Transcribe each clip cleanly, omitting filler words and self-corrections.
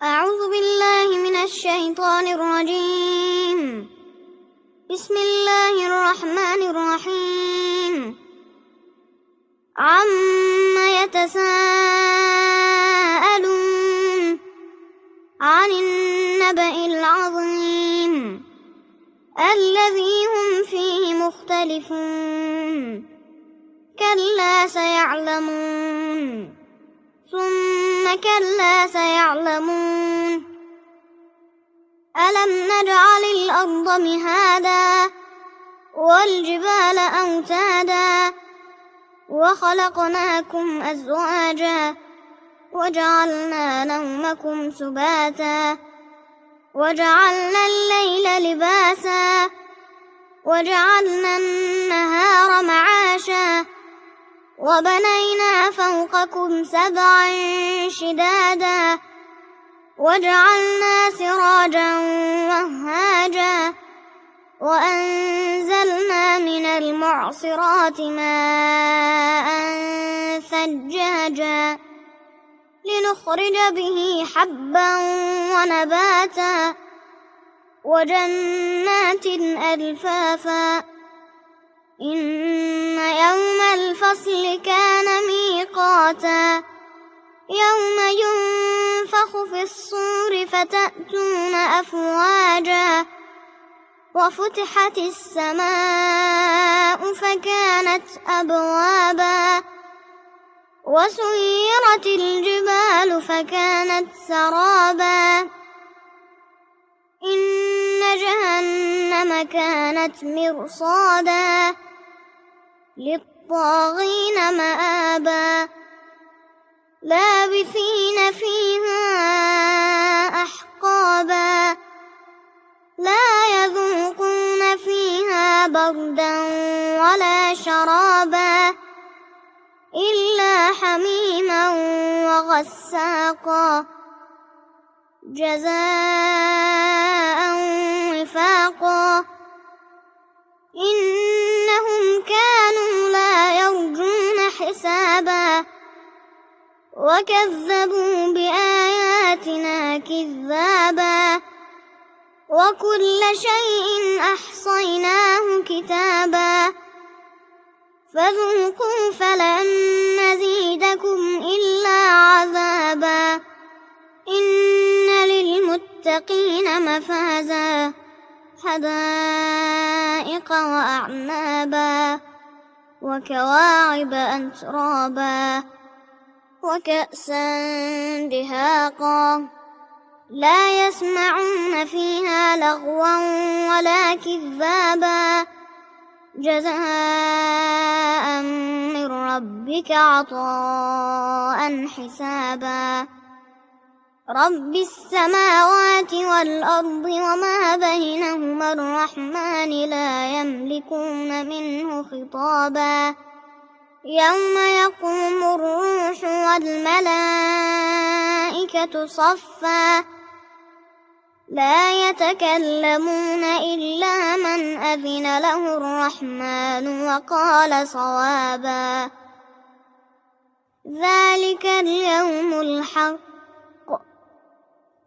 أعوذ بالله من الشيطان الرجيم. بسم الله الرحمن الرحيم. عم يتساءلون عن النبأ العظيم الذي هم فيه مختلفون كلا سيعلمون ثم كلا سيعلمون ألم نجعل الأرض مهادا والجبال أوتادا وخلقناكم أزواجا وجعلنا نومكم سباتا وجعلنا الليل لباسا وجعلنا النهار معاشا وبنينا فوقكم سبعا شدادا وجعلنا سراجا وهاجا وأنزلنا من المعصرات ماء ثجاجا لنخرج به حبا ونباتا وجنات ألفافا إن يوم الفصل كان ميقاتا يوم ينفخ في الصور فتأتون أفواجا وفتحت السماء فكانت أبوابا وسيرت الجبال فكانت سرابا إن جهنم كانت مرصادا للطاغين مآبا لابثين فيها أحقابا لا يذوقون فيها بردا ولا شرابا إلا حميما وغساقا جزاء وفاقا إنهم كانوا لا يرجون حسابا وكذبوا بآياتنا كذابا وكل شيء أحصيناه كتابا فذوقوا فلن نزيدكم إلا عذابا إن للمتقين مفازا حدائق وأعنابا وكواعب أترابا وكأسا دهاقا لا يسمعون فيها لغوا ولا كذابا جزاء من ربك عطاء حسابا رب السماوات والأرض وما بينهما الرحمن لا يملكون منه خطابا يوم يقوم الروح والملائكة صفا لا يتكلمون إلا من أذن له الرحمن وقال صوابا ذلك اليوم الحق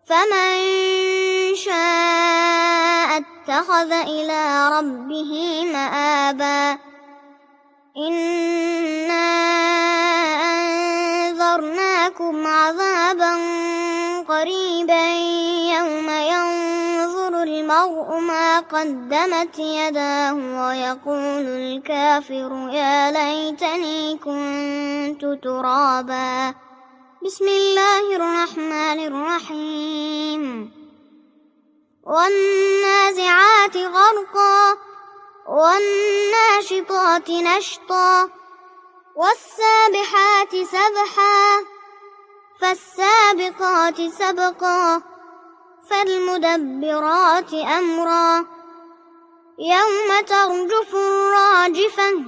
فمن شاء اتخذ إلى ربه مآبا إنا أنذرناكم عذابا قريبا يوم ينظر المرء ما قدمت يداه ويقول الكافر يا ليتني كنت ترابا بسم الله الرحمن الرحيم والنازعات غرقا والناشطات نشطا والسابحات سبحا فالسابقات سبقا فالمدبرات أمرا يوم ترجف الراجفة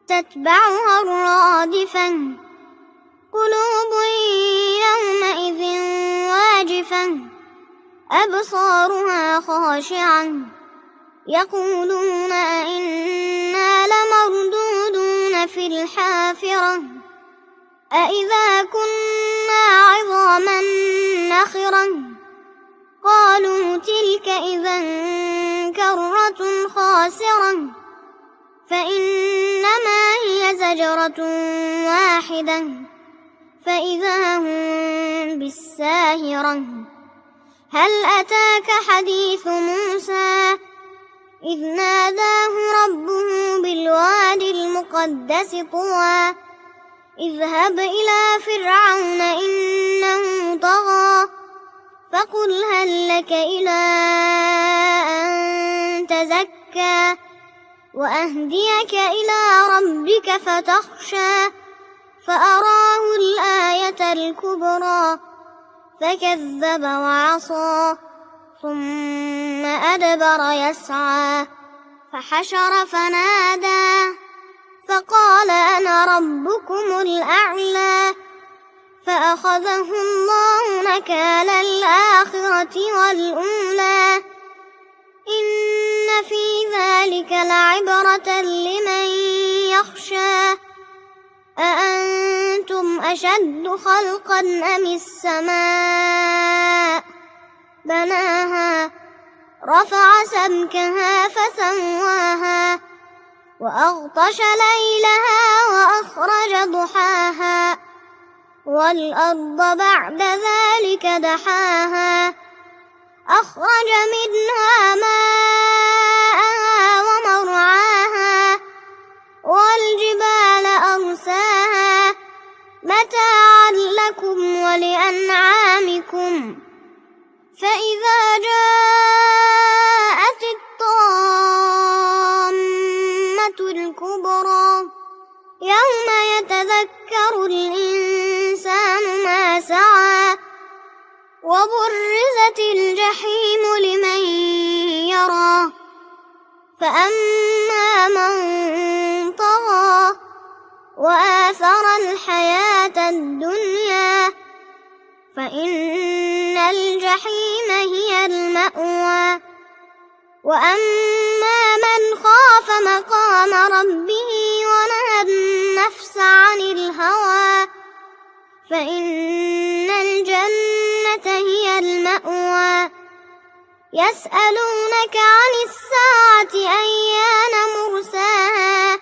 تتبعها الرادفة قلوب يومئذ واجفة أبصارها خاشعة يقولون أئنا لمردودون في الحافرة أئذا كنا عظاما نخرة فإنما هي زجرة واحدة فإذا هم بالساهرة. هل أتاك حديث موسى إذ ناداه ربه بالوادي المقدس طوى اذهب إلى فرعون إنه طغى فقل هل لك إلى أن تزكى وأهديك إلى ربك فتخشى فأراه الآية الكبرى فكذب وعصى ثم أدبر يسعى فحشر فنادى فقال أنا ربكم الأعلى فأخذه الله نكال الآخرة والأولى إن في ذلك لعبرة لمن يخشى أأنتم أشد خلقا أم السماء بناها رفع سمكها فسواها وأغطش ليلها وأخرج ضحاها والأرض بعد ذلك دحاها أخرج منها ماءها ومرعاها والجبال أرساها متاعا لكم ولأنعامكم فإذا جاءت الطامة الكبرى يوم يتذكر الإنسان ما سعى وبرزت الجحيم لمن يرى فأما من طغى وآثر الحياة الدنيا فإن الجحيم هي المأوى وأما من خاف مقام ربه ونهى النفس عن الهوى فإن الجنة هي المأوى يسألونك عن الساعة أيان مرساها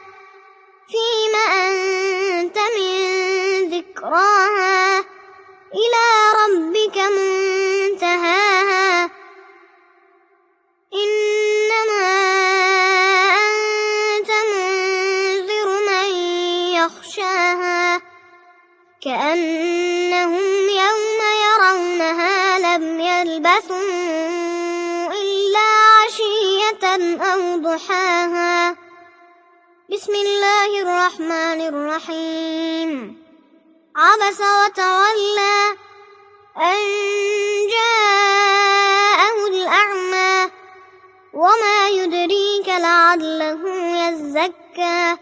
فيم أنت من ذكراها إلى ربك منتهاها إنما أنت منذر من يخشاها كأنهم يوم يرونها لم يلبثوا إلا عشية أو ضحاها. بسم الله الرحمن الرحيم. عبس وتولى أن جاءه الأعمى وما يدريك لعله يزكى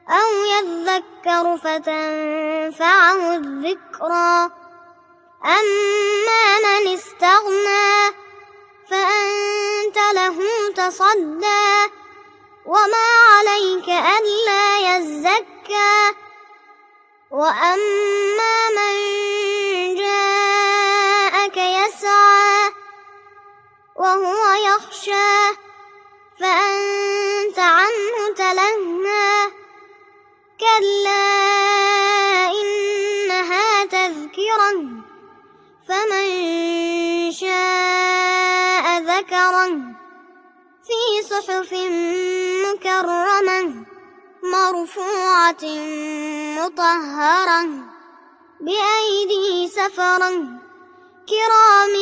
أو يذكر فتنفعه الذكرى أما من استغنى فأنت له تصدى وما عليك ألا يزكى وأما من جاءك يسعى وهو يخشى فأنت عنه تلهى كلا إنها تذكرة فمن شاء ذكره في صحف مكرمة مرفوعة مطهرة بأيدي سفرة كرام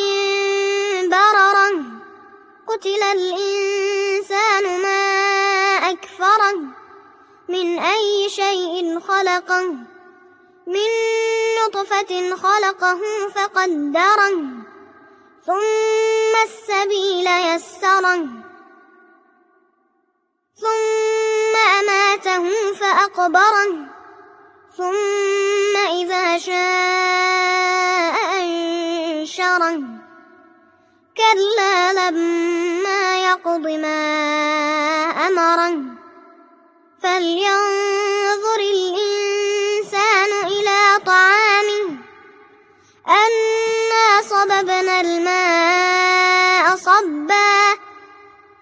بررة قتل الإنسان ما أكفره من أي شيء خلقه من نطفة خلقه فقدره ثم السبيل يسره ثم أماته فأقبره ثم إذا شاء أنشره كلا لما يقض ما أمره فلينظر الإنسان إلى طعامه أنا صببنا الماء صبا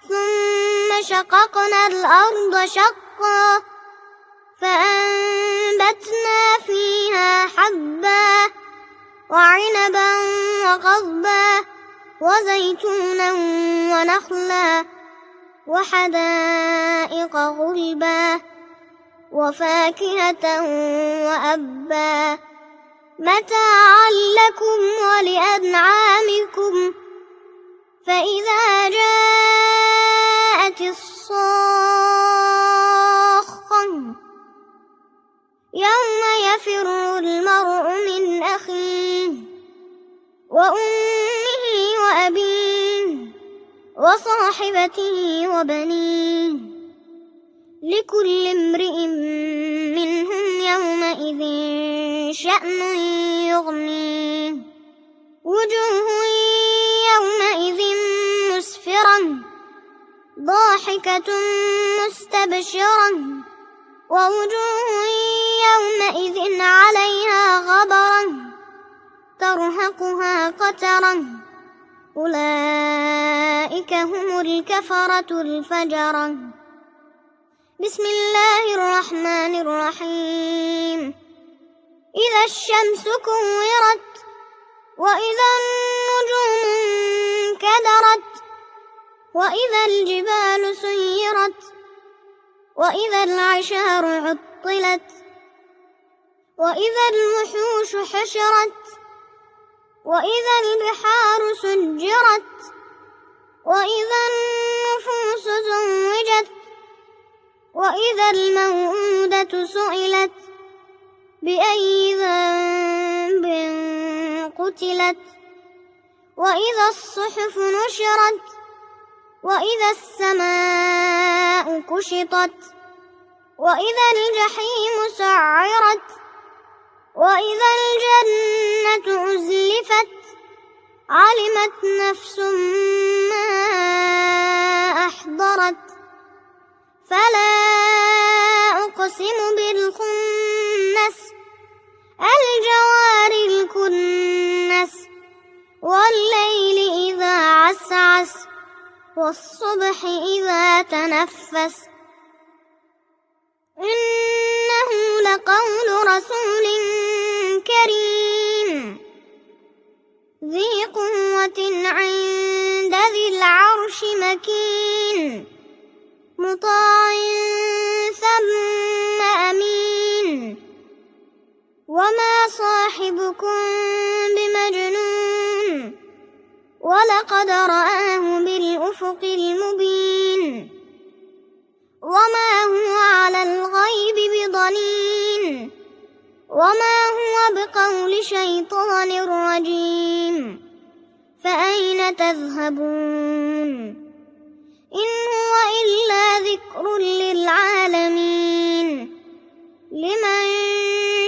ثم شققنا الأرض شقا دحقا فأنبتنا فيها حبا وعنبا وقضبا وزيتونا ونخلا وحدائق غلبا وفاكهة وأبا متاعا لكم ولأنعامكم فإذا جاءت الصاخة يوم يفر المرء من أخيه وأمه وأبيه وصاحبته وبنيه لكل امرئ منهم يومئذ شأن يغنيه وجوه يومئذ مسفرة ضاحكة مستبشرة ووجوه يومئذ عليها غبرة ترهقها قترة أولئك هم الكفرة الفجرة. بسم الله الرحمن الرحيم. إذا الشمس كورت وإذا النجوم انكدرت وإذا الجبال سيرت وإذا العشار عطلت وإذا الوحوش حشرت وإذا البحار سجرت وإذا النفوس زوجت وإذا الموءودة سئلت بأي ذنب قتلت وإذا الصحف نشرت وإذا السماء كشطت وإذا الجحيم سعرت وإذا الجنة أزلفت علمت نفس ما أحضرت فلا أقسم بالخنس الجوار الكنس والليل إذا عسعس والصبح إذا تنفس إنه لقول رسول كريم ذي قوة عند ذي العرش مكين مطاع ثم أمين وما صاحبكم بمجنون ولقد رآه بالأفق المبين وما هو على الغيب بضنين وما هو بقول شيطان رجيم فأين تذهبون إن هو إلا ذكر للعالمين لمن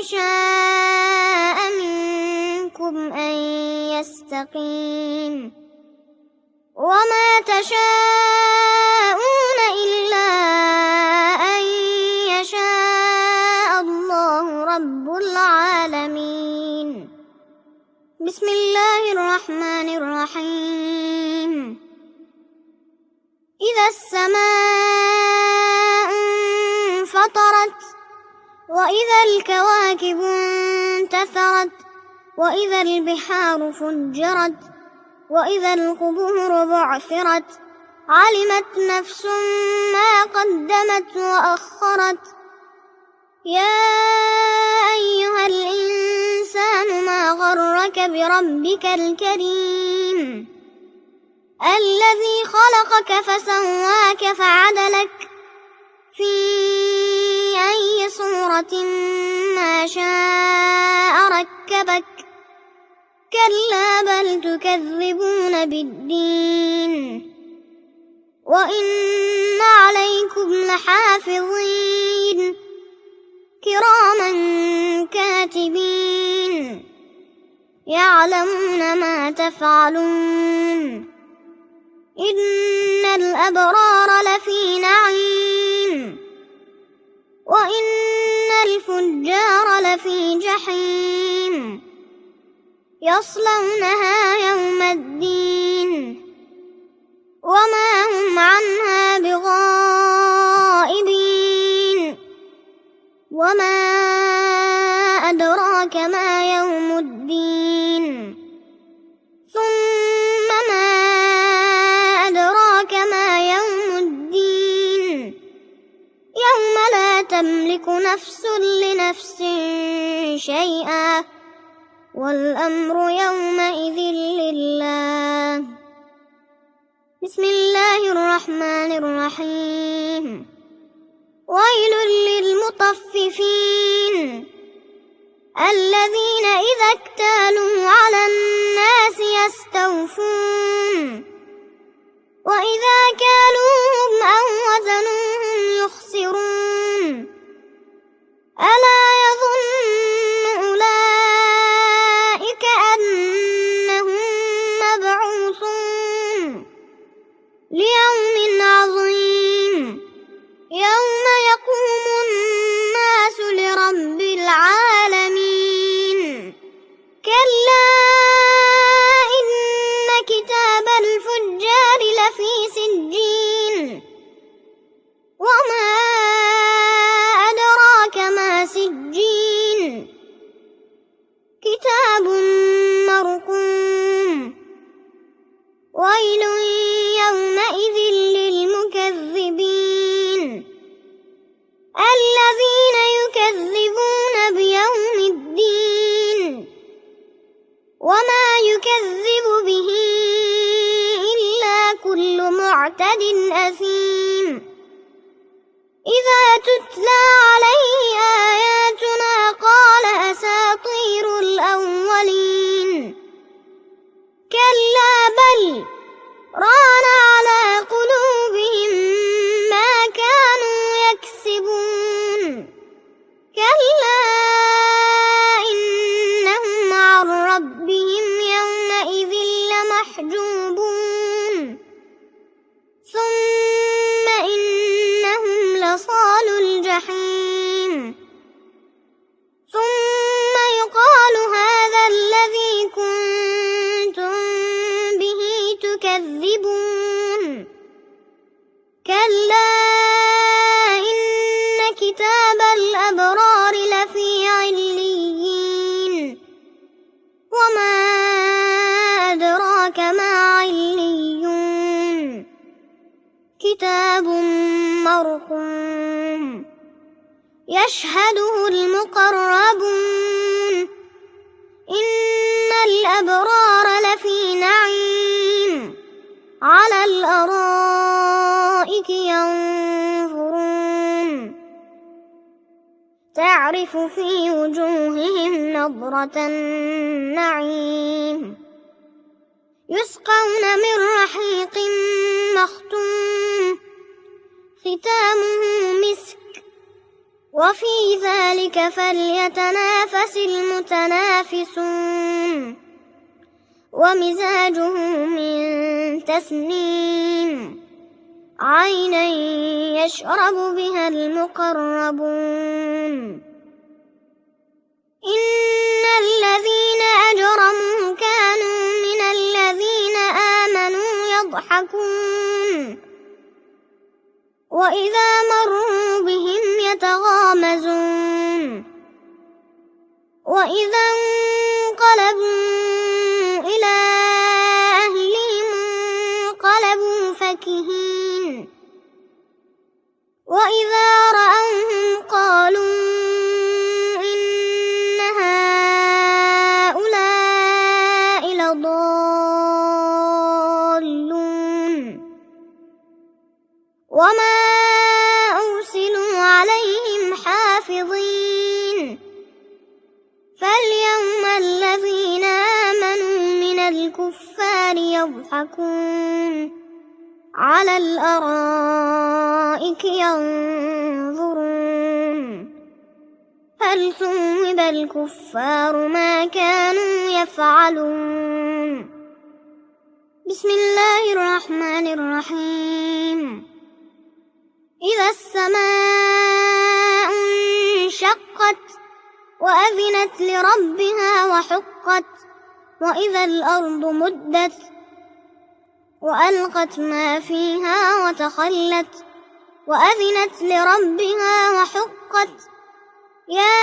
شاء منكم أن يستقيم وما تشاءون إلا أن يشاء الله رب العالمين. بسم الله الرحمن الرحيم. إذا السماء انفطرت وإذا الكواكب انتثرت وإذا البحار فجرت وإذا القبور بعثرت علمت نفس ما قدمت وأخرت يا أيها الإنسان ما غرك بربك الكريم الذي خلقك فسواك فعدلك في أي صورة ما شاء ركبك كلا بل تكذبون بالدين وإن عليكم لحافظين كراما كاتبين يعلمون ما تفعلون إن الأبرار لفي نعيم وإن الفجار لفي جحيم يصلونها يوم الدين وما هم عنها بغائبين وما أدراك ما يوم الدين ثم ما أدراك ما يوم الدين يوم لا تملك نفس لنفس شيئا والأمر يومئذ لله. بسم الله الرحمن الرحيم. ويل للمطففين الذين إذا اكتالوا على الناس يستوفون وإذا كالوهم أو وزنوهم يخسرون ألا يظن أولئك أنهم مبعوثون ليوم عظيم يوم يقوم الناس لرب العالمين. كلا إن كتاب الفجار لفي سجين وما أدراك ما سجين كتاب مرقوم. ويل يومئذ للمكذبين الذين يكذبون بيوم الدين وما يكذب به إلا كل معتد أثيم إذا تتلى عليه آياتنا قال أساطير الأولين كلا بل ران على قلوبهم ما كانوا يكسبون كلا إنهم عن ربهم يومئذ لمحجوبون ثم إنهم لصالو الجحيم ثم يقال هذا الذي كنتم به تكذبون كلا إن كتاب الأبرار لفي عليين وما أدراك ما عليون كتاب مرقوم يشهده المقربون إن الأبرار لفي نعيم على الأرائك ينظرون تعرف في وجوههم نضرة النعيم يسقون من رحيق مختوم ختامه مسك وفي ذلك فليتنافس المتنافسون ومزاجه من تسنيم عينا يشرب بها المقربون إن الذين أجرموا كانوا من الذين آمنوا يضحكون وإذا مروا بهم يتغامزون وإذا انقلبوا إلى أهلهم انقلبوا فكهين وإذا رأوهم قالوا إن هؤلاء لضالون وما أرسلوا عليهم حافظين فاليوم الذين آمنوا من الكفار يضحكون على الأرائك ينظرون هل ثوب الكفار ما كانوا يفعلون. بسم الله الرحمن الرحيم. إذا السماء انشقت وأذنت لربها وحقت وإذا الأرض مدت وألقت ما فيها وتخلت وأذنت لربها وحقت يا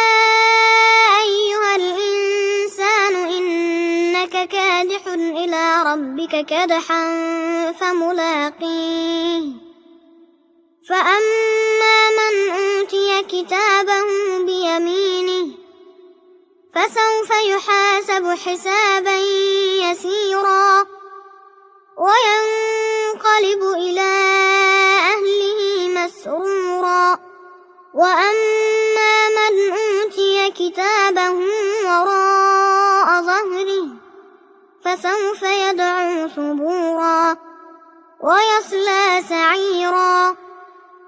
أيها الإنسان إنك كادح إلى ربك كدحا فملاقيه فأما من أوتي كتابه بيمينه فسوف يحاسب حسابا يسيرا وينقلب إلى أهله مسرورا وأما من أوتي كتابه وراء ظهره فسوف يدعو ثبورا ويصلى سعيرا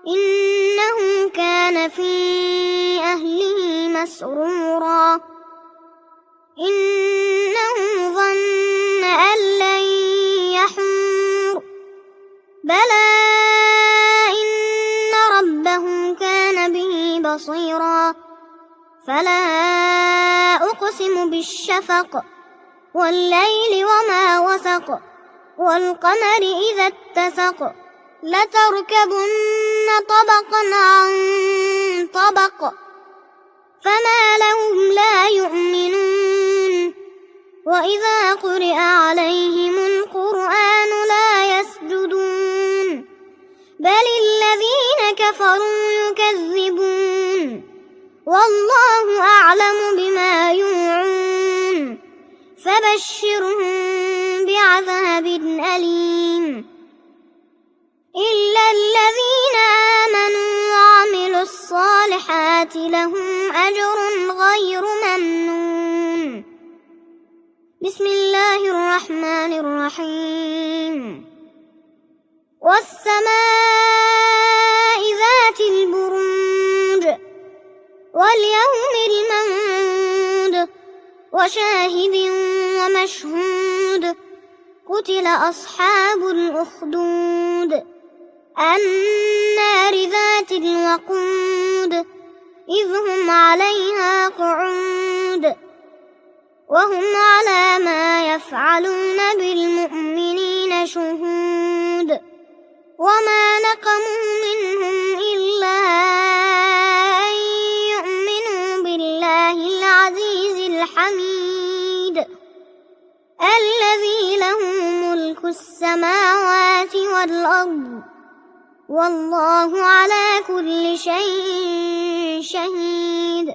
إنه كان في أهله مسرورا إنه ظن أن لن يحور بلى إن ربه كان به بصيرا فلا أقسم بالشفق والليل وما وسق والقمر إذا اتسق لتركبن طبقا عن طبق فما لهم لا يؤمنون وإذا قرئ عليهم القرآن لا يسجدون بل الذين كفروا يكذبون والله أعلم بما يوعون فبشرهم بعذاب أليم إلا الذين آمنوا وعملوا الصالحات لهم أجر غير ممنون بسم الله الرحمن الرحيم والسماء ذات البروج واليوم الموعود وشاهد ومشهود قتل أصحاب الأخدود النار ذات الوقود إذ هم عليها قعود وهم على ما يفعلون بالمؤمنين شهود وما نقموا منهم إلا أن يؤمنوا بالله العزيز الحميد الذي له ملك السماوات والأرض والله على كل شيء شهيد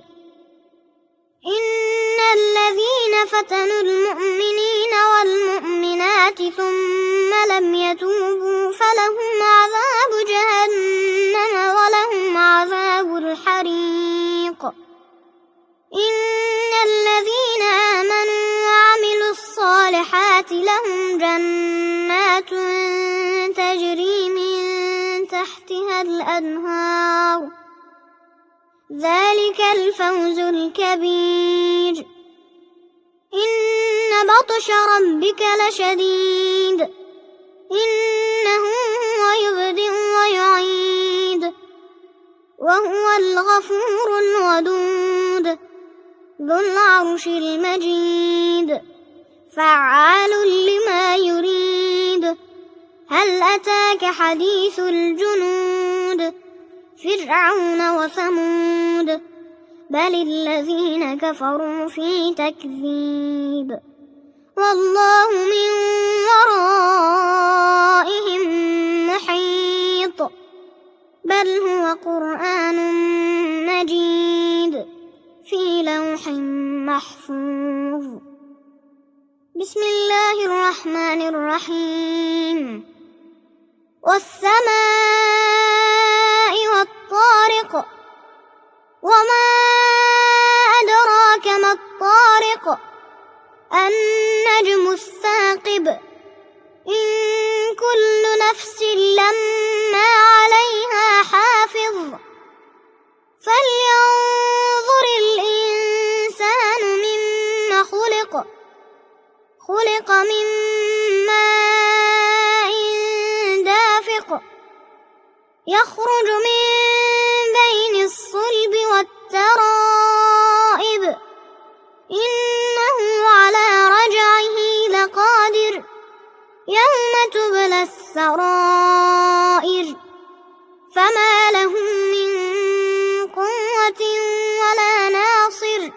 إن الذين فتنوا المؤمنين والمؤمنات ثم لم يتوبوا فلهم عذاب جهنم ولهم عذاب الحريق إن الذين آمنوا وعملوا الصالحات لهم جنات تجري من تحتها الأنهار ذلك الفوز الكبير إن بطش ربك لشديد إنه هو يبدئ ويعيد وهو الغفور الودود ذو العرش المجيد فعال لما يريد هل أتاك حديث الجنود فرعون وثمود بل الذين كفروا في تكذيب والله من ورائهم محيط بل هو قرآن مجيد في لوح محفوظ بسم الله الرحمن الرحيم والسماء والطارق وما أدراك ما الطارق النجم الثاقب إن كل نفس لما عليها حافظ فلينظر الإنسان مما خلق من ماء دافق يخرج من بين الصلب والترائب إنه على رجعه لقادر يوم تبلى السرائر فما له من قوة ولا ناصر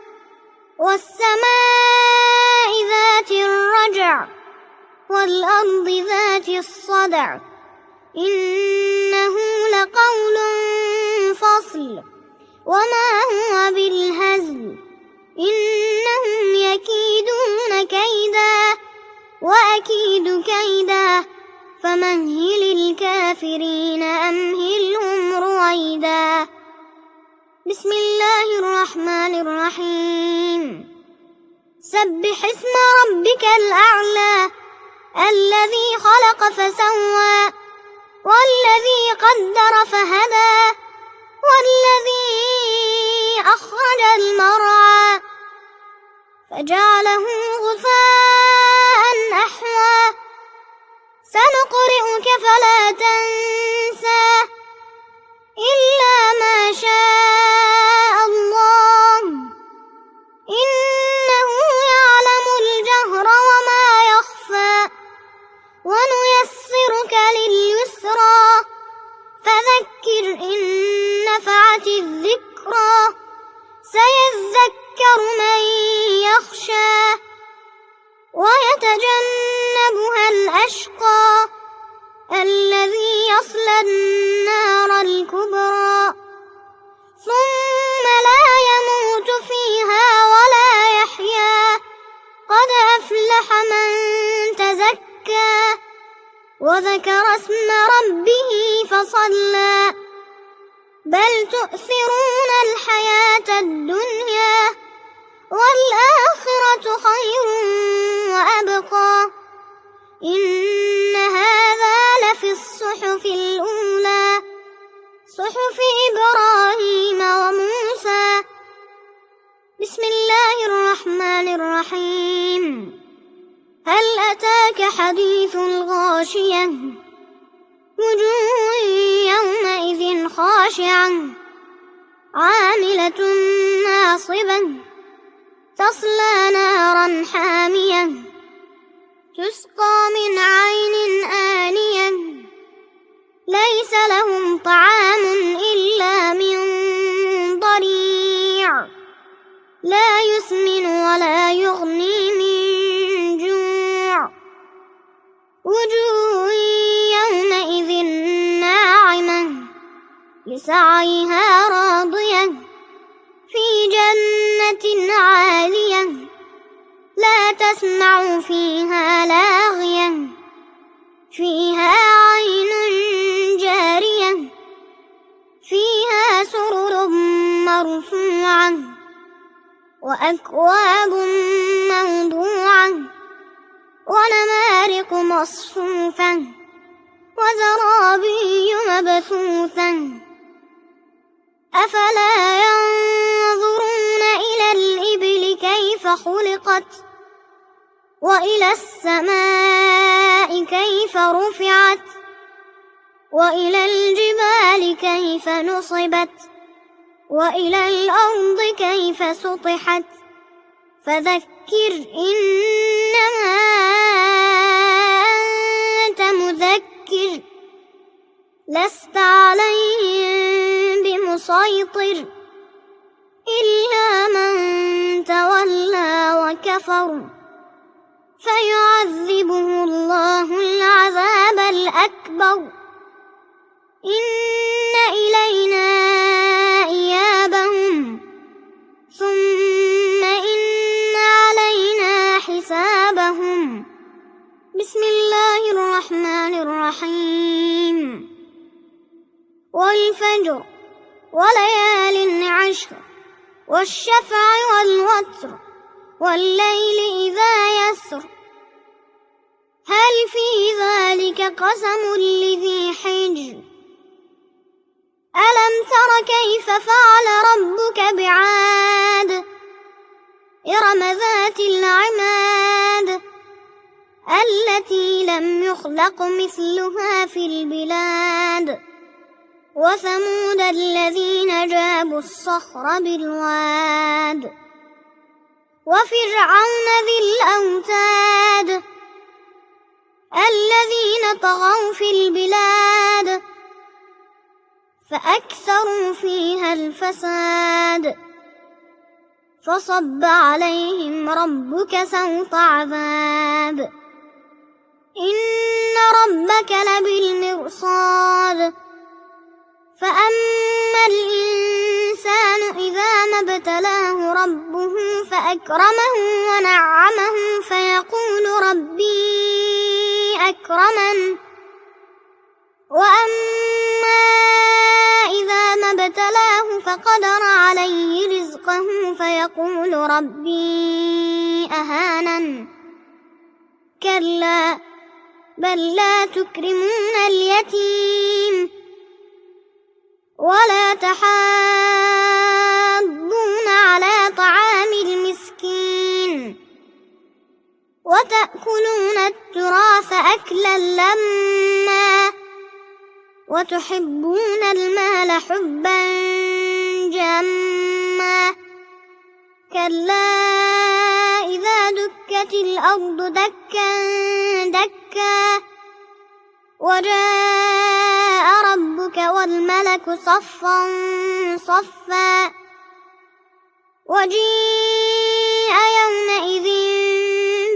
والسماء ذات الرجع والأرض ذات الصدع إنه لقول فصل وما هو بالهزل إنهم يكيدون كيدا وأكيد كيدا فمهل الكافرين أمهلهم رويدا. بسم الله الرحمن الرحيم. سبح اسم ربك الأعلى الذي خلق فسوى والذي قدر فهدى والذي أخرج المرعى فجعله غثاء أحوى سنقرئك فلا تنسى إلا ما شاء الله إنه يعلم الجهر وما يخفى ونيسرك لليسرى فذكر إن نفعت الذكرى سيذكر من يخشى ويتجنبها الأشقى الذي يصلى النار الكبرى ثم لا يموت فيها ولا يحيا قد أفلح من تزكى وذكر اسم ربه فصلى بل تؤثرون الحياة الدنيا والآخرة خير وأبقى إن هذا لفي الصحف الأولى صحف إبراهيم وموسى. بسم الله الرحمن الرحيم. هل أتاك حديث الغاشية وجوه يومئذ خاشعة عاملة ناصبة تصلى نارا حامية تسقى من عين آنية ليس لهم طعام إلا من ضريع لا يسمن ولا يغني من جوع وجوه يومئذ ناعمة لسعيها راضية في جنة عالية لا تسمع فيها لاغية فيها عين جارية فيها سرر مرفوعة وأكواب موضوعة ونمارق مصفوفة وزرابي مبثوثة أفلا ينظرون إلى الإبل كيف خلقت وإلى السماء كيف رفعت وإلى الجبال كيف نصبت وإلى الأرض كيف سطحت فذكر إنما أنت مذكر لست عليهم بمسيطر إلا من تولى وكفر فيعذبه الله العذاب الأكبر إن إلينا إيابهم ثم إن علينا حسابهم. بسم الله الرحمن الرحيم. والفجر وليال عشر والشفع والوتر والليل إذا يسر هل في ذلك قسم لذي حجر ألم تر كيف فعل ربك بعاد إرم ذات العماد التي لم يخلق مثلها في البلاد وثمود الذين جابوا الصخر بالواد وفرعون ذي الأوتاد الذين طغوا في البلاد فأكثروا فيها الفساد فصب عليهم ربك سوط عذاب إن ربك لبالمرصاد فأما الإنسان إذا ما ابتلاه ربه فأكرمه ونعمه فيقول ربي أكرمن وأما إذا ما ابتلاه فقدر عليه رزقه فيقول ربي أهانن كلا بل لا تكرمون اليتيم ولا تحاضون على طعام المسكين وتأكلون التراث أكلا لما وتحبون المال حبا جما كلا إذا دكت الأرض دكا دكا وجاء ربك والملك صفا صفا وجيء يومئذ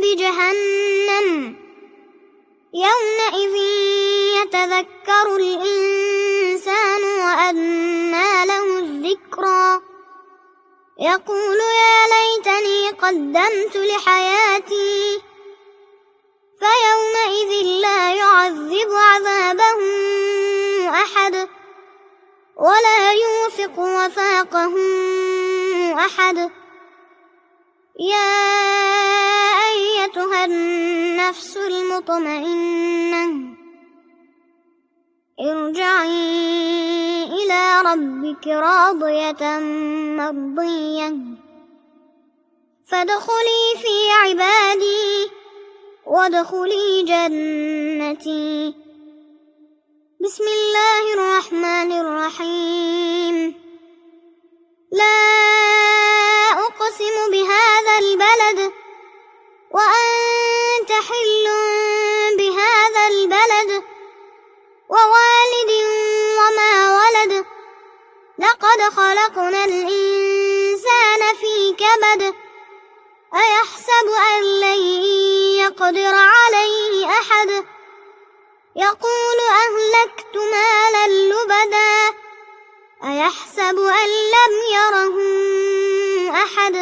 بجهنم يومئذ يتذكر الإنسان وأنى له الذكرى يقول يا ليتني قدمت لحياتي فيومئذ لا يعذب عذابه أحد ولا يوثق وثاقه أحد يا أيتها النفس المطمئنة ارجعي إلى ربك راضية مرضية فادخلي في عبادي وادخلي جنتي بسم الله الرحمن الرحيم لا أقسم بهذا البلد وأنت حل بهذا البلد ووالد وما ولد لقد خلقنا الإنسان في كبد أيحسب أن لن يقدر عليه أحد يقول أهلكت مالا لبدا أيحسب أن لم يره أحد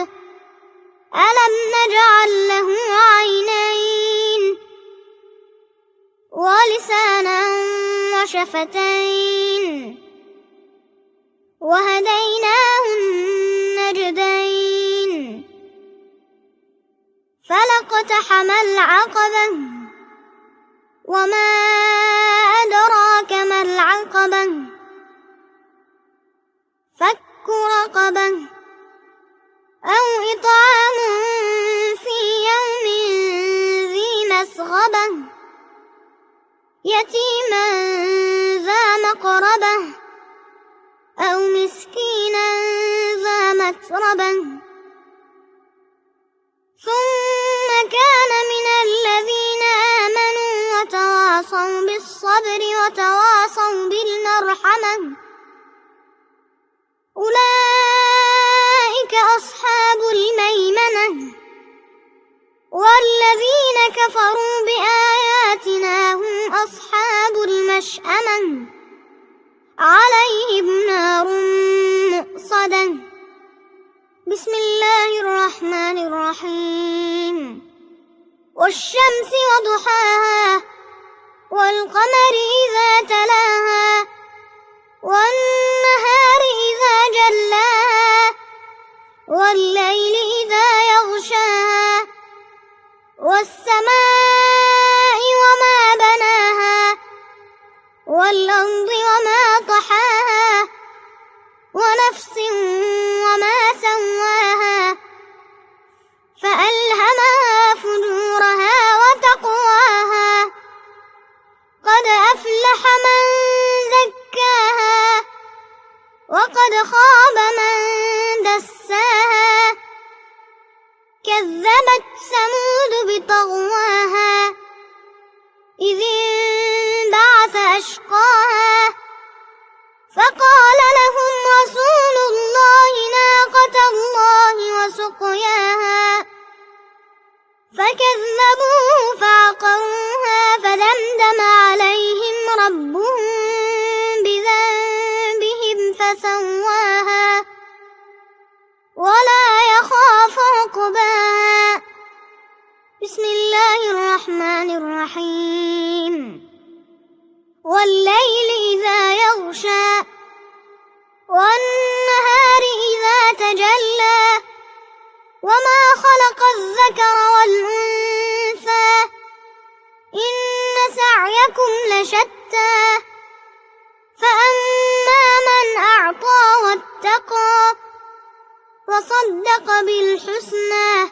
ألم نجعل له عينين ولسانا وشفتين وهديناه النجدين فلاقتحم العقبة وما أدراك ما العقبة فك رقبة أو إطعام في يوم ذي مسغبة يتيما ذا مقربة أو مسكينا ذا متربة ثم كان من الذين آمنوا وتواصوا بالصبر وتواصوا بالمرحمة أولئك أصحاب الميمنة والذين كفروا بآياتنا هم أصحاب المشأمة عليهم نار مؤصدة بسم الله الرحمن الرحيم والشمس وضحاها والقمر إذا تلاها والنهار إذا جلاها والليل إذا يغشاها والسماء وما بناها والأرض وما طحاها ونفس وما سواها فألهمها فجورها وتقواها قد أفلح من زكاها وقد خاب من دساها كذبت ثمود بطغواها إذ انبعث أشقاها فقال الرحيم والليل إذا يغشى والنهار إذا تجلى وما خلق الذكر والأنثى إن سعيكم لشتى فأما من أعطى واتقى وصدق بالحسنى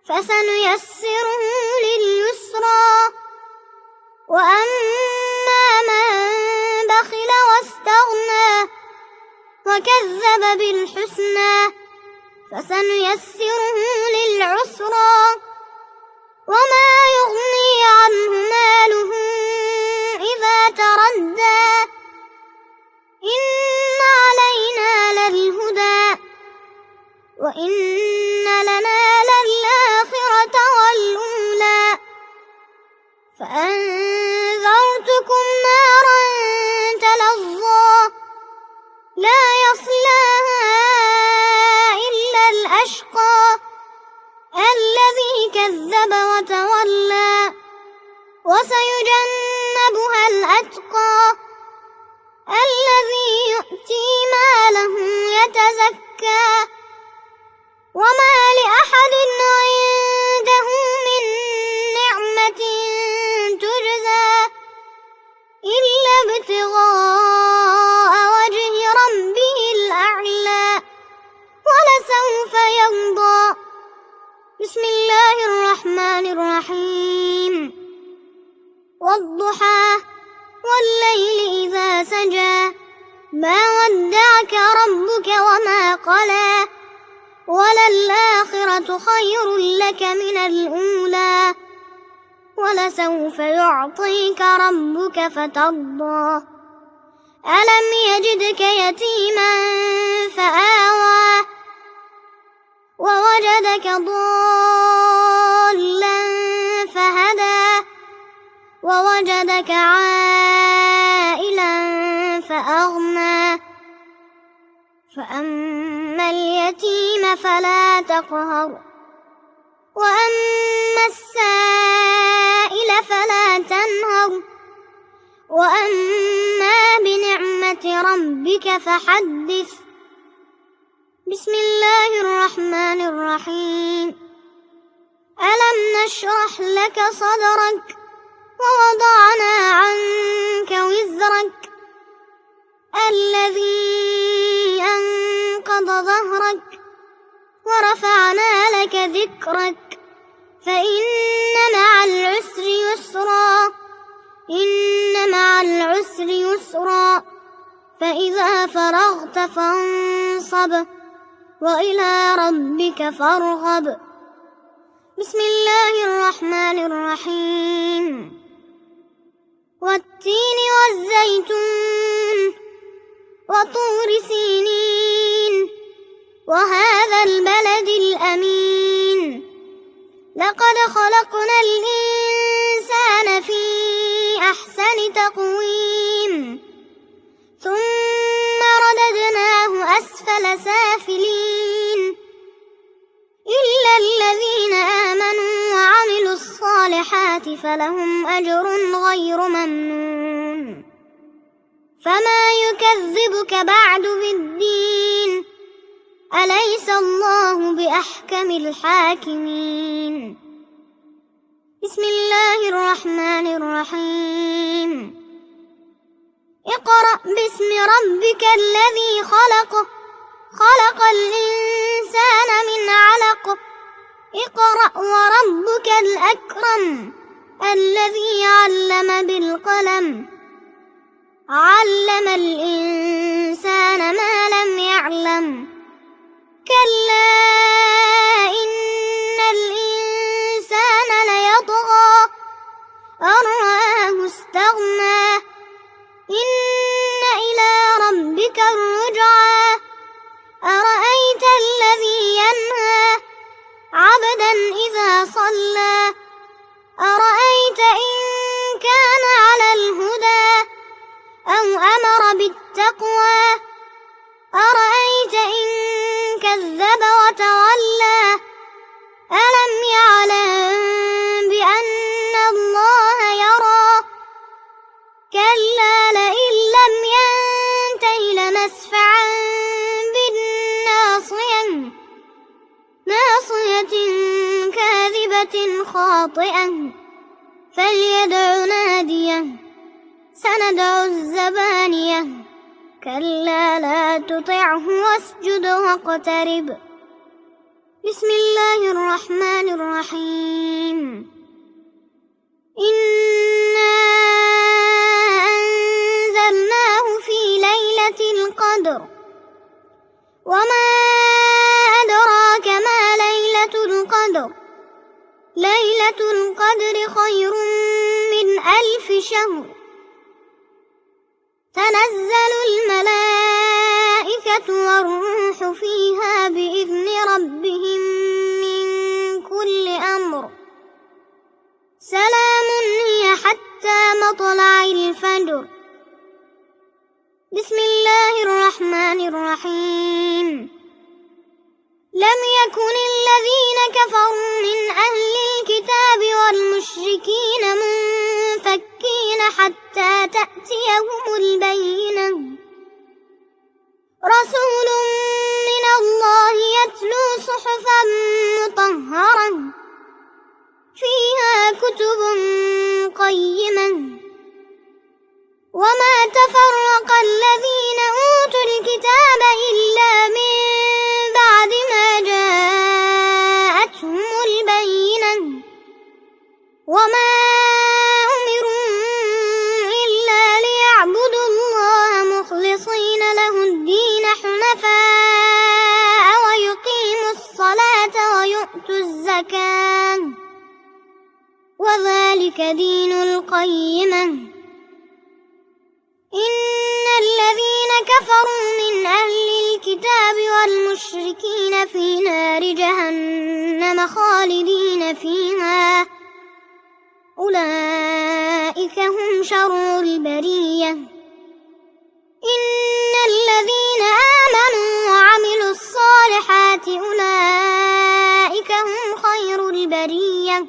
فسنيسره لليسرى وأما من بخل واستغنى وكذب بالحسنى فسنيسره للعسرى وما يغني عنه ماله إذا تردى إن علينا للهدى وإن لنا للآخرة والأولى فأنذرتكم نارا تلظى لا يصلاها إلا الأشقى الذي كذب وتولى وسيجنبها الأتقى الذي يؤتي ماله يتزكى وما لأحد عنده من نعمة تجزى إلا ابتغاء وجه ربه الأعلى ولسوف يرضى بسم الله الرحمن الرحيم والضحى والليل إذا سجى ما ودعك ربك وما قلى وللآخرة خير لك من الأولى ولسوف يعطيك ربك فترضى ألم يجدك يتيما فآوى ووجدك ضالا فهدى ووجدك عائلا فأغنى فأما اليتيم فلا تقهر وأما السائل فلا تنهر وأما بنعمة ربك فحدث بسم الله الرحمن الرحيم ألم نشرح لك صدرك ووضعنا عنك وزرك الذي أنقض ظهرك ورفعنا لك ذكرك فإن مع العسر يسرا إن مع العسر يسرا فإذا فرغت فانصب وإلى ربك فارغب بسم الله الرحمن الرحيم والتين والزيتون وطور سينين وهذا البلد الأمين لقد خلقنا الإنسان في أحسن تقويم ثم رددناه أسفل سافلين إلا الذين آمنوا وعملوا الصالحات فلهم أجر غير ممنون فما يكذبك بعد بالدين أليس الله بأحكم الحاكمين بسم الله الرحمن الرحيم اقرأ باسم ربك الذي خلق خلق الإنسان من علق اقرأ وربك الأكرم الذي علم بالقلم علم الإنسان ما لم يعلم كلا إن الإنسان ليطغى أن رآه استغنى إن إلى ربك الرجعى أرأيت الذي ينهى عبدا إذا صلى أرأيت إن كان على الهدى أو أمر بالتقوى أرأيت إن كذب وتولى خاطئه فليدع ناديه سندع الزبانية كلا لا تطعه واسجد واقترب. بسم الله الرحمن الرحيم. إنا أنزلناه في ليلة القدر وما أدراك ما ليلة القدر ليلة القدر خير من 1000 شهر تنزل الملائكة والروح فيها بإذن ربهم من كل أمر سلام هي حتى مطلع الفجر. بسم الله الرحمن الرحيم. لم يكن الذين كفروا من أهل الكتاب والمشركين منفكين حتى تأتيهم البينة رسول من الله يتلو صحفا مطهرة فيها كتب قيمة وما تفرق الذين أوتوا الكتاب إلا من بعد ما جاءتهم البينة وما أمروا إلا ليعبدوا الله مخلصين له الدين حنفاء ويقيموا الصلاة ويؤتوا الزكاة وذلك دين القيمة. إن الذين كفروا من أهل الكتاب والمشركين في نار جهنم خالدين فيها أولئك هم شر البرية. إن الذين آمنوا وعملوا الصالحات أولئك هم خير البرية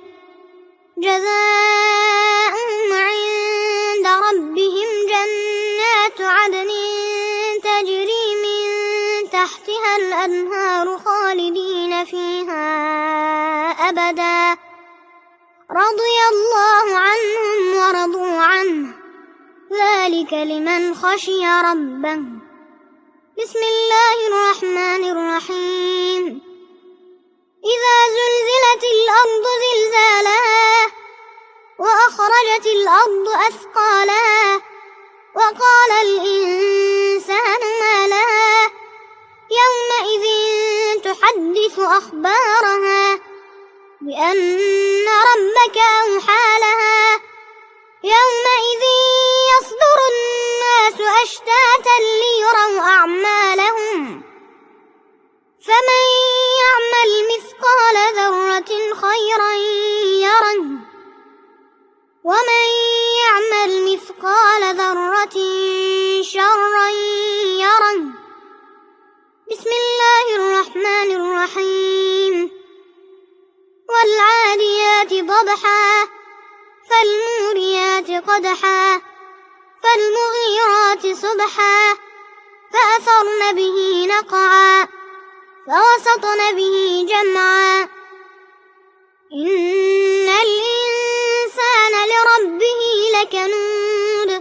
جزاؤهم عند ربهم جنات عدن تجري من تحتها الأنهار خالدين فيها أبدا رضي الله عنهم ورضوا عنه ذلك لمن خشي ربه. بسم الله الرحمن الرحيم. إذا زلزلت الأرض زلزالها وأخرجت الأرض أثقالها وقال الإنسان ما لها يومئذ تحدث أخبارها بأن ربك أوحى لها يومئذ يصدر الناس أشتاتا ليروا أعمالهم فمن يعمل مثقال ذرة خيرا يره ومن يعمل مثقال ذرة شرا يره. بسم الله الرحمن الرحيم. والعاديات ضبحا فالموريات قدحا فالمغيرات صبحا فأثرن به نقعا فوسطن به جمعا. إن الإنسان لربه لكنود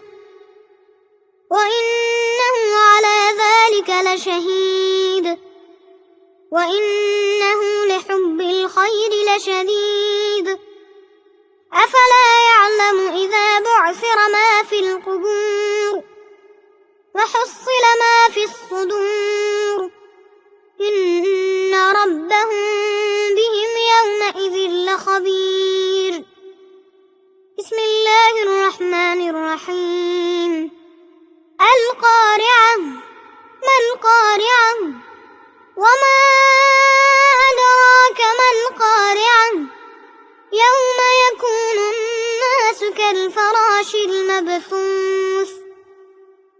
وإنه على ذلك لشهيد وإنه لحب الخير لشديد. أفلا يعلم إذا بعثر ما في القبور وحصل ما في الصدور إن ربهم بهم يومئذ لخبير. بسم الله الرحمن الرحيم. القارعة ما القارعة وما أدراك ما القارعة يوم يكون الناس كالفراش المبثوث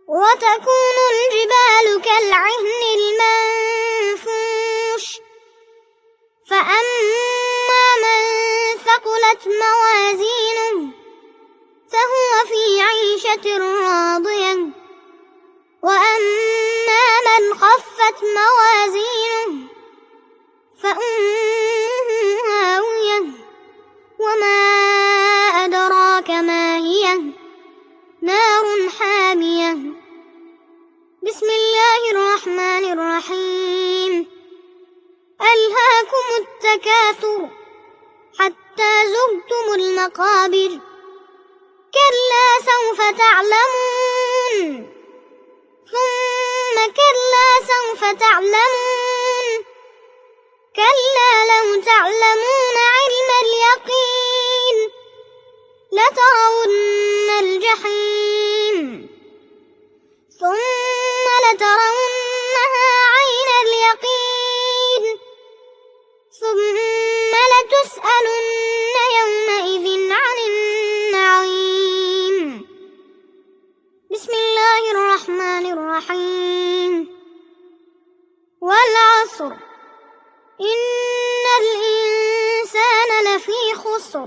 وتكون الجبال كالعهن المنفوش فأما من ثقلت موازينه فهو في عيشة راضية وأما من خفت موازينه فأمه هاوية وما التكاثر حتى زرتم المقابر كلا سوف تعلمون ثم كلا سوف تعلمون كلا لو تعلمون علم اليقين لترون الجحيم ثم لترونها عين اليقين ثم لتسألن يومئذ عن النعيم. بسم الله الرحمن الرحيم. والعصر إن الإنسان لفي خسر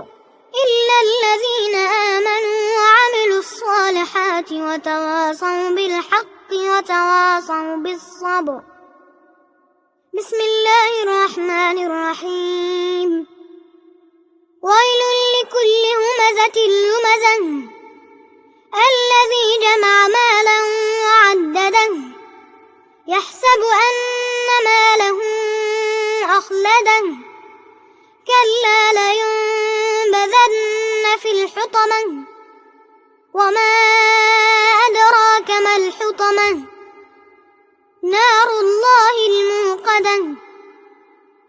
إلا الذين آمنوا وعملوا الصالحات وتواصوا بالحق وتواصوا بالصبر. بسم الله الرحمن الرحيم. ويل لكل همزة لمزة الذي جمع مالا وعدده يحسب أن ماله أخلده كلا لينبذن في الحطمة وما أدراك ما الحطمة نار الله الموقدة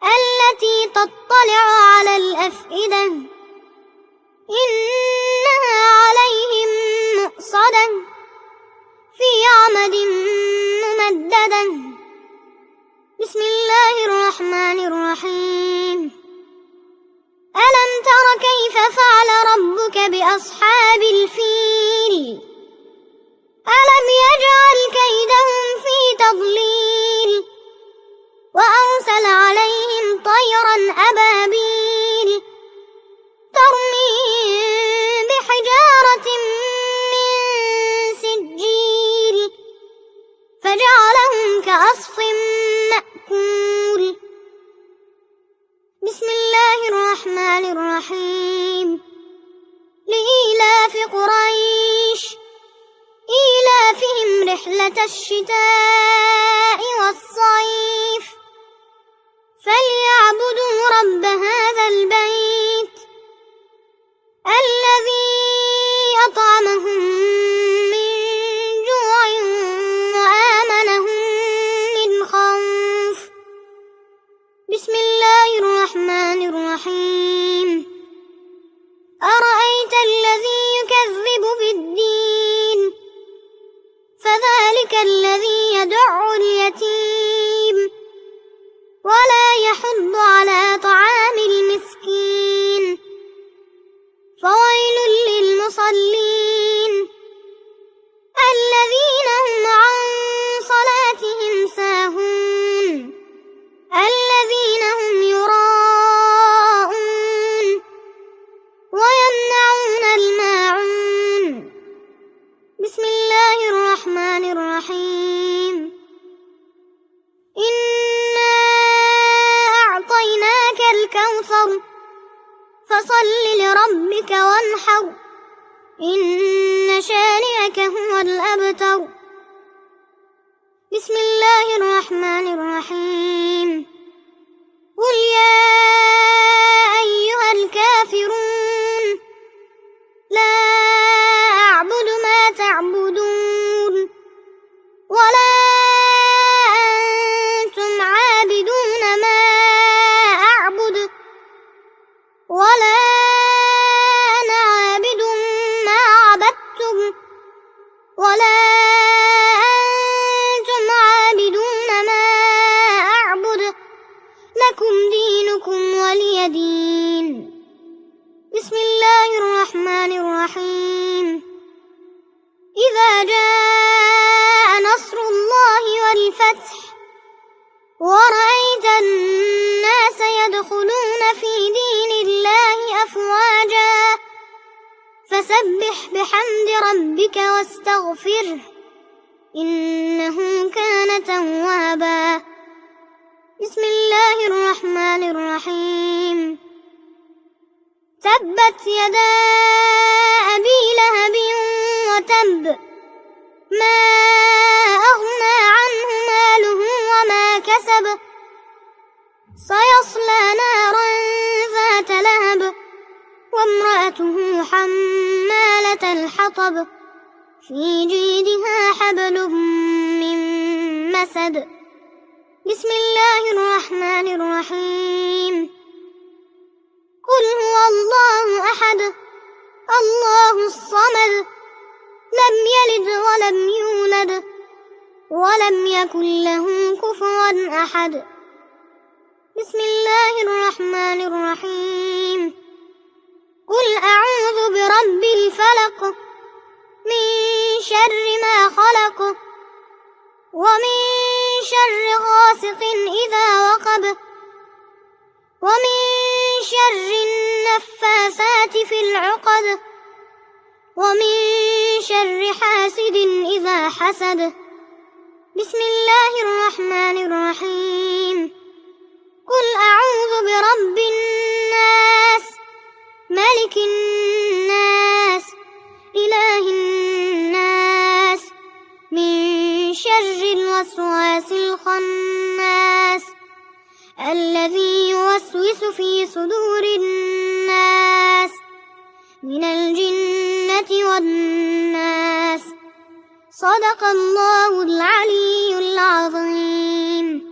التي تطلع على الأفئدة إنها عليهم مؤصدة في عمد ممددة. بسم الله الرحمن الرحيم. ألم تر كيف فعل ربك بأصحاب الفيل ألم يجعل كيدهم في تضليل وأرسل عليهم طيرا أبابيل ترميهم بحجارة من سجيل فجعلهم كعصف مأكول. بسم الله الرحمن الرحيم. لإيلاف قريش إيلافهم رحلة الشتاء والصيف فليعبدوا رب هذا البيت الذي أطعمهم من جوع وآمنهم من خوف. بسم الله الرحمن الرحيم. أرأيت الذي يكذب بالدين فذلك الذي يدع اليتيم ولا يحض على طعام المسكين فويل للمصلين الذين هم عن صلاتهم ساهون الذين هم يراءون ويمنعون الماعون. بسم الله الرحمن الرحيم. إنا أعطيناك الكوثر فصل لربك وانحر إن شانئك هو الأبتر. بسم الله الرحمن الرحيم. قل يا أيها الكافرون لا أعبد ما تعبدون ولا أنتم عابدون ما أعبد ولا أنا عابد ما عبدتم ولا أنتم عابدون ما أعبد لكم دينكم ولي دين. بسم الله الرحمن الرحيم. إذا جاء نصر الله والفتح ورأيت الناس يدخلون في دين الله أفواجا فسبح بحمد ربك واستغفره إنه كان توابا. بسم الله الرحمن الرحيم. تبت يدا أبي لهب وتب ما أغنى عنه ماله وما كسب سيصلى نارا ذات لهب وامرأته حمالة الحطب في جيدها حبل من مسد. بسم الله الرحمن الرحيم. قل هو الله أحد الله الصمد لم يلد ولم يولد ولم يكن له كفوا أحد. بسم الله الرحمن الرحيم. قل أعوذ برب الفلق من شر ما خلق ومن شر غاسق إذا وقب ومن شر النفاثات في العقد ومن شر حاسد إذا حسد. بسم الله الرحمن الرحيم. قل أعوذ برب الناس ملك الناس إله الناس من شر الوسواس الخناس الذي يوسوس في صدور الناس من الجنة والناس. صدق الله العلي العظيم.